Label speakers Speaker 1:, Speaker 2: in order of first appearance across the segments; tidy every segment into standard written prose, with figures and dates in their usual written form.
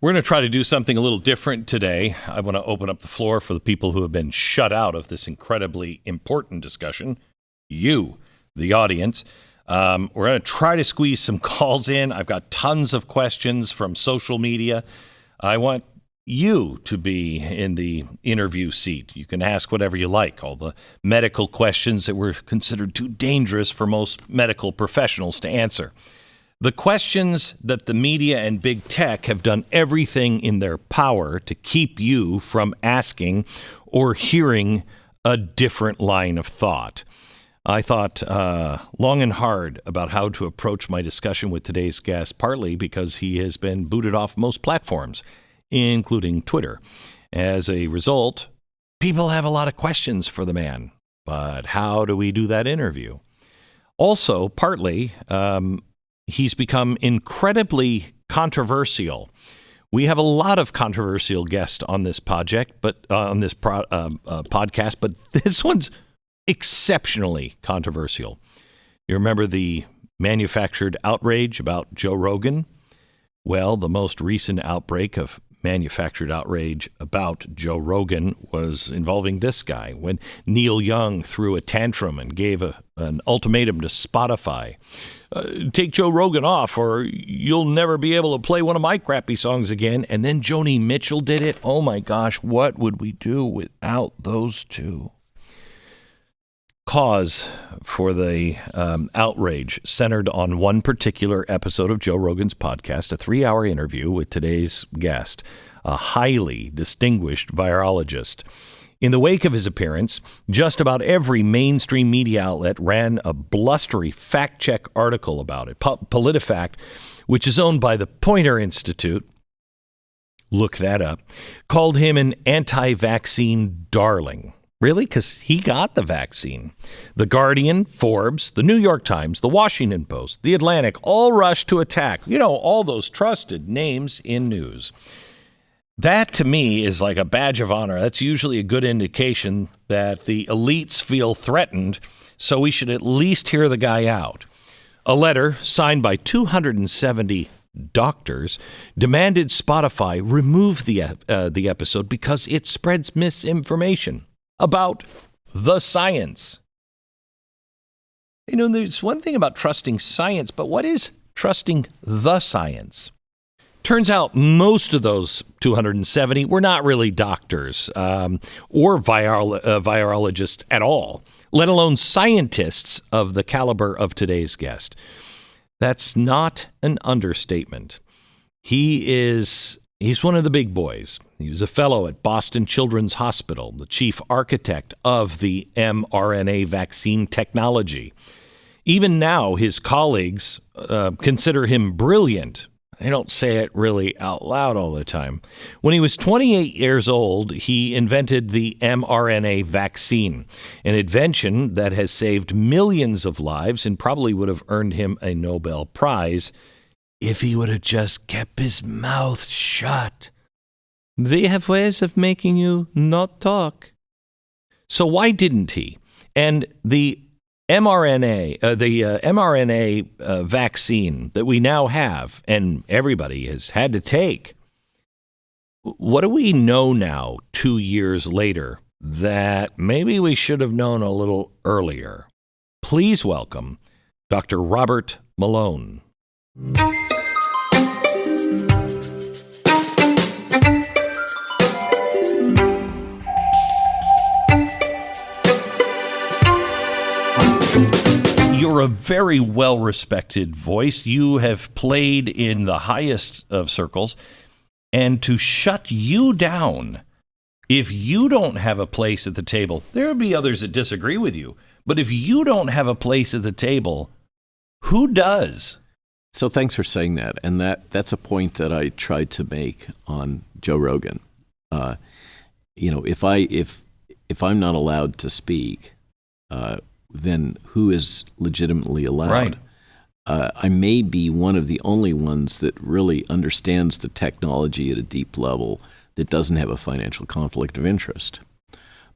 Speaker 1: We're going to try to do something a little different today. I want to open up the floor for the people who have been shut out of this incredibly important discussion. You, the audience. We're going to try to squeeze some calls in. I've got tons of questions from social media. I want you to be in the interview seat. You can ask whatever you like, all the medical questions that were considered too dangerous for most medical professionals to answer. The questions that the media and big tech have done everything in their power to keep you from asking or hearing a different line of thought. I thought long and hard about how to approach my discussion with today's guest, partly because he has been booted off most platforms, including Twitter. As a result, people have a lot of questions for the man. But how do we do that interview? Also, partly, he's become incredibly controversial. We have a lot of controversial guests on this project, but on this podcast, but this one's exceptionally controversial. You remember the manufactured outrage about Joe Rogan? Well, the most recent outbreak of manufactured outrage about Joe Rogan was involving this guy when Neil Young threw a tantrum and gave an ultimatum to Spotify. Take Joe Rogan off or you'll never be able to play one of my crappy songs again. And then Joni Mitchell did it. Oh my gosh, what would we do without those two? Cause for the outrage centered on one particular episode of Joe Rogan's podcast, a 3-hour interview with today's guest, a highly distinguished virologist. In the wake of his appearance, just about every mainstream media outlet ran a blustery fact-check article about it. PolitiFact, which is owned by the Poynter Institute, look that up, called him an anti-vaccine darling. Really? Because he got the vaccine. The Guardian, Forbes, the New York Times, the Washington Post, the Atlantic all rushed to attack. You know, all those trusted names in news. That, to me, is like a badge of honor. That's usually a good indication that the elites feel threatened, so we should at least hear the guy out. A letter signed by 270 doctors demanded Spotify remove the episode because it spreads misinformation about the science. You know, there's one thing about trusting science, but what is trusting the science? Turns out most of those 270 were not really doctors or virologists at all, let alone scientists of the caliber of today's guest. That's not an understatement. He's one of the big boys. He was a fellow at Boston Children's Hospital, the chief architect of the mRNA vaccine technology. Even now, his colleagues consider him brilliant. They don't say it really out loud all the time. When he was 28 years old, he invented the mRNA vaccine, an invention that has saved millions of lives and probably would have earned him a Nobel Prize if he would have just kept his mouth shut. They have ways of making you not talk. So why didn't he? And the mRNA vaccine that we now have and everybody has had to take, what do we know now 2 years later that maybe we should have known a little earlier? Please welcome Dr. Robert Malone. You're a very well-respected voice. You have played in the highest of circles. And to shut you down, if you don't have a place at the table, there will be others that disagree with you. But if you don't have a place at the table, who does?
Speaker 2: So thanks for saying that. And that's a point that I tried to make on Joe Rogan. If I'm not allowed to speak, then who is legitimately allowed?
Speaker 1: Right.
Speaker 2: I may be one of the only ones that really understands the technology at a deep level that doesn't have a financial conflict of interest.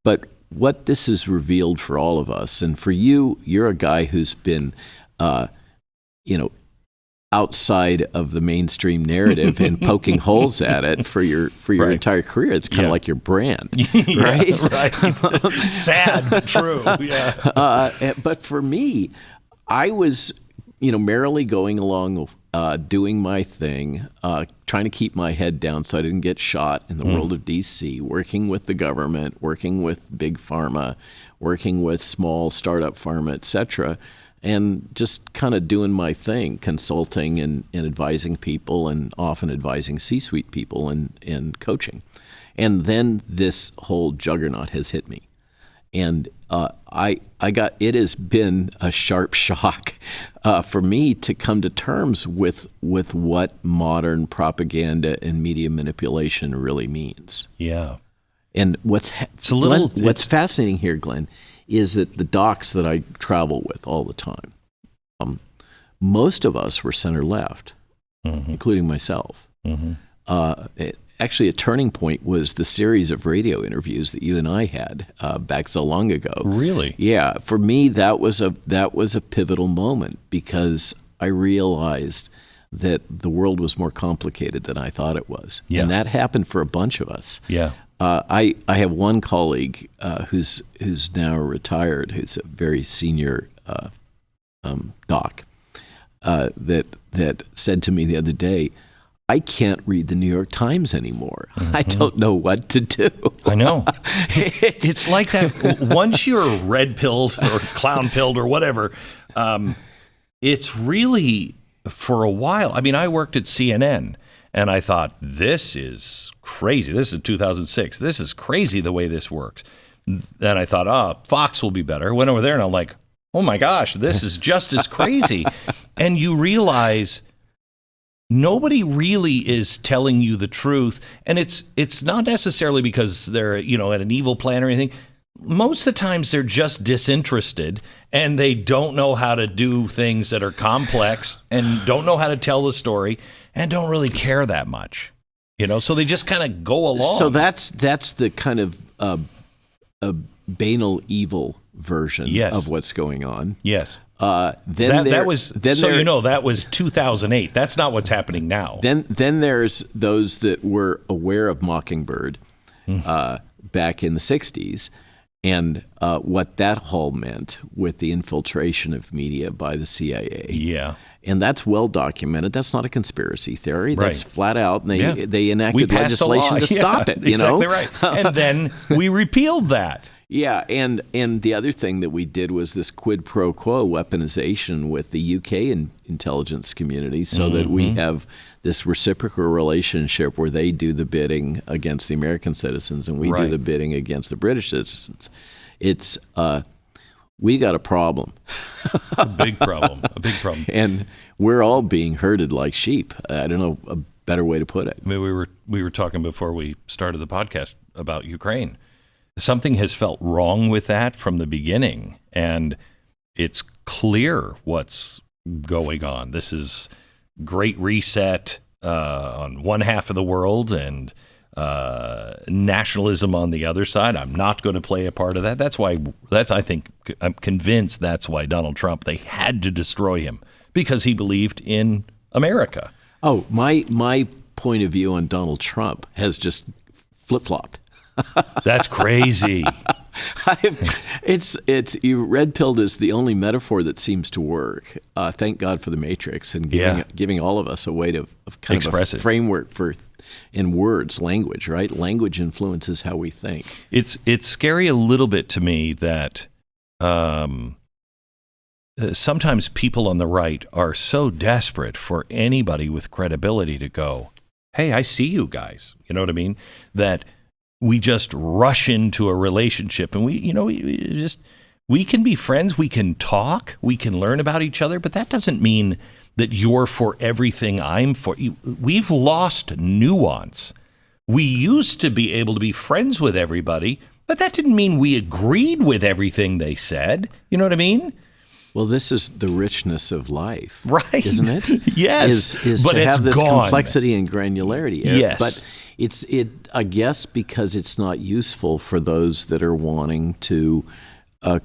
Speaker 2: But what this has revealed for all of us, and for you, you're a guy who's been, outside of the mainstream narrative and poking holes at it for your
Speaker 1: Right.
Speaker 2: entire career. It's kind of like your brand,
Speaker 1: Yeah,
Speaker 2: right?
Speaker 1: right. Sad but true. Yeah.
Speaker 2: But for me, I was, merrily going along, doing my thing, trying to keep my head down so I didn't get shot in the world of DC, working with the government, working with big pharma, working with small startup pharma, et cetera, and just kind of doing my thing, consulting and advising people, and often advising C-suite people and coaching. And then this whole juggernaut has hit me. And it has been a sharp shock for me to come to terms with what modern propaganda and media manipulation really means.
Speaker 1: Yeah.
Speaker 2: And what's fascinating here, Glenn, is that the docs that I travel with all the time, most of us were center left, including myself. Actually, a turning point was the series of radio interviews that you and I had back so long ago.
Speaker 1: Really?
Speaker 2: Yeah. For me, that was a pivotal moment, because I realized that the world was more complicated than I thought it was.
Speaker 1: Yeah.
Speaker 2: And that happened for a bunch of us.
Speaker 1: Yeah.
Speaker 2: I have one colleague who's now retired, who's a very senior doc, that said to me the other day, I can't read the New York Times anymore. I don't know what to do.
Speaker 1: I know. It's like that. Once you're red-pilled or clown-pilled or whatever, it's really, for a while, I mean, I worked at CNN, and I thought, this is crazy. This is 2006. This is crazy the way this works. Then I thought, Fox will be better. Went over there, and I'm like, oh my gosh, this is just as crazy. And you realize nobody really is telling you the truth. And it's not necessarily because they're, at an evil plan or anything. Most of the times they're just disinterested, and they don't know how to do things that are complex, and don't know how to tell the story, and don't really care that much. So they just kind of go along.
Speaker 2: So that's the kind of a banal evil version of what's going on.
Speaker 1: Yes.
Speaker 2: That
Speaker 1: was 2008. That's not what's happening now.
Speaker 2: Then there's those that were aware of Mockingbird back in the 60s, and what that all meant with the infiltration of media by the CIA.
Speaker 1: Yeah.
Speaker 2: And that's well documented. That's not a conspiracy theory. That's flat out. And they enacted
Speaker 1: passed
Speaker 2: legislation to stop it.
Speaker 1: Exactly right. And then we repealed that.
Speaker 2: Yeah, and the other thing that we did was this quid pro quo weaponization with the UK intelligence community, so that we have this reciprocal relationship where they do the bidding against the American citizens, and we do the bidding against the British citizens. It's we got a problem.
Speaker 1: A big problem.
Speaker 2: And we're all being herded like sheep. I don't know a better way to put it.
Speaker 1: I mean, we were talking before we started the podcast about Ukraine. Something has felt wrong with that from the beginning, and it's clear what's going on. This is great reset on one half of the world, and nationalism on the other side. I'm not going to play a part of that. I'm convinced that's why Donald Trump, they had to destroy him, because he believed in America.
Speaker 2: Oh, my point of view on Donald Trump has just flip-flopped.
Speaker 1: That's crazy.
Speaker 2: Red-pilled is the only metaphor that seems to work. Thank God for the Matrix and giving all of us a way to kind
Speaker 1: express
Speaker 2: of a framework for in words, language. Right, language influences how we think.
Speaker 1: It's scary a little bit to me that sometimes people on the right are so desperate for anybody with credibility to go, "Hey, I see you guys." You know what I mean? That we just rush into a relationship, and we can be friends, we can talk, we can learn about each other, but that doesn't mean that you're for everything I'm for. We've lost nuance. We used to be able to be friends with everybody, but that didn't mean we agreed with everything they said. You know what I mean?
Speaker 2: Well, this is the richness of life,
Speaker 1: right?
Speaker 2: Isn't it?
Speaker 1: Yes,
Speaker 2: is
Speaker 1: but
Speaker 2: to have this
Speaker 1: gone.
Speaker 2: Complexity and granularity.
Speaker 1: Yes,
Speaker 2: but I guess because it's not useful for those that are wanting to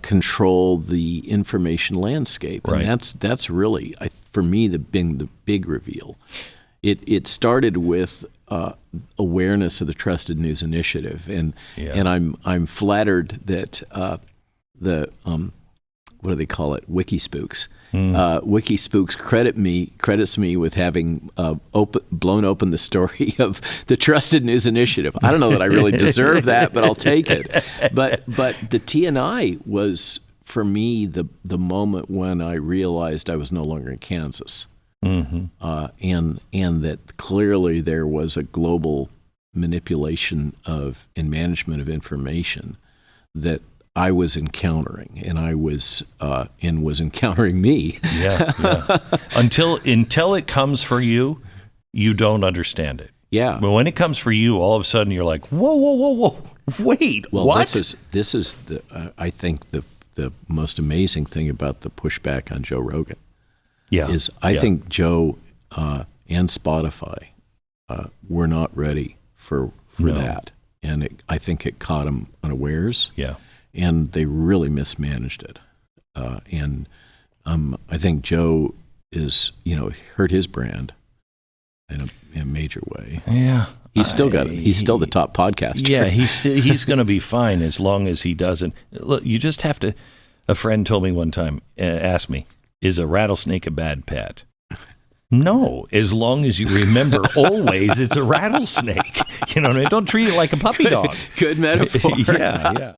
Speaker 2: control the information landscape,
Speaker 1: right.
Speaker 2: And that's really, I for me the big reveal. It started with awareness of the Trusted News Initiative, and I'm flattered that the what do they call it? Wikispooks. Wikispooks credits me with having blown open the story of the Trusted News Initiative. I don't know that I really deserve that, but I'll take it. But the TNI was, for me, the moment when I realized I was no longer in Kansas, and that clearly there was a global manipulation of and management of information that I was encountering, and was encountering me.
Speaker 1: Until it comes for you, you don't understand it.
Speaker 2: Yeah.
Speaker 1: But when it comes for you, all of a sudden you're like, whoa, wait,
Speaker 2: well,
Speaker 1: what?
Speaker 2: This is I think the most amazing thing about the pushback on Joe Rogan. Is I think Joe and Spotify were not ready for that, and I think it caught them unawares.
Speaker 1: Yeah.
Speaker 2: And they really mismanaged it. And I think Joe is, hurt his brand in a major way.
Speaker 1: Yeah.
Speaker 2: He's still got it. He's still the top podcaster.
Speaker 1: Yeah, he's going to be fine as long as he doesn't. Look, you just have to. A friend told me one time, asked me, is a rattlesnake a bad pet? No, as long as you remember always it's a rattlesnake. You know what I mean? Don't treat it like a puppy dog.
Speaker 2: Good metaphor.
Speaker 1: Yeah.